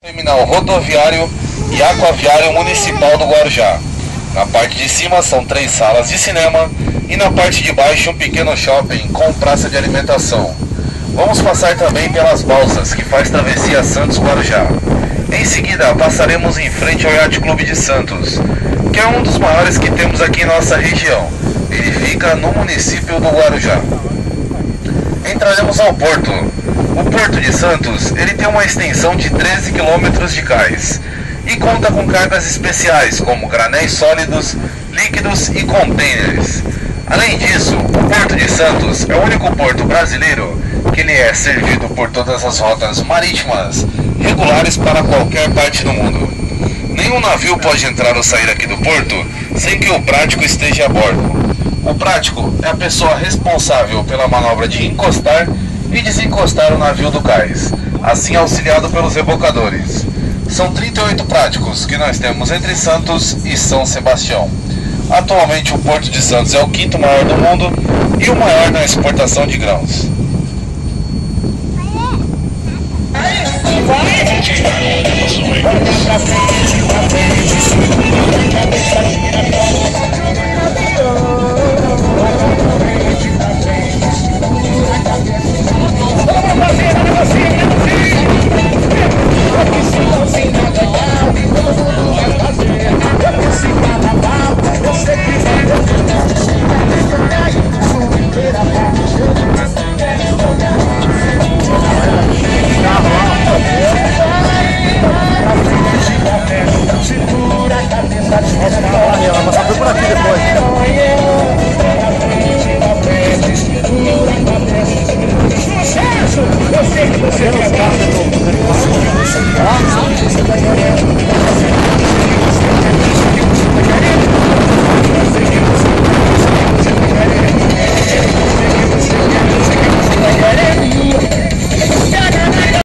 Terminal rodoviário e aquaviário municipal do Guarujá. Na parte de cima são 3 salas de cinema e na parte de baixo um pequeno shopping com praça de alimentação. Vamos passar também pelas balsas, que faz travessia Santos-Guarujá. Em seguida passaremos em frente ao Yacht Clube de Santos, que é um dos maiores que temos aqui em nossa região. Ele fica no município do Guarujá. Entraremos ao porto. O Porto de Santos, ele tem uma extensão de 13 km de cais e conta com cargas especiais como granéis sólidos, líquidos e contêineres. Além disso, o Porto de Santos é o único porto brasileiro que ele é servido por todas as rotas marítimas regulares para qualquer parte do mundo. Nenhum navio pode entrar ou sair aqui do porto sem que o prático esteja a bordo. O prático é a pessoa responsável pela manobra de encostar e desencostar o navio do cais, assim auxiliado pelos rebocadores. São 38 práticos que nós temos entre Santos e São Sebastião. Atualmente o Porto de Santos é o 5º maior do mundo e o maior na exportação de grãos. Vai pra frente,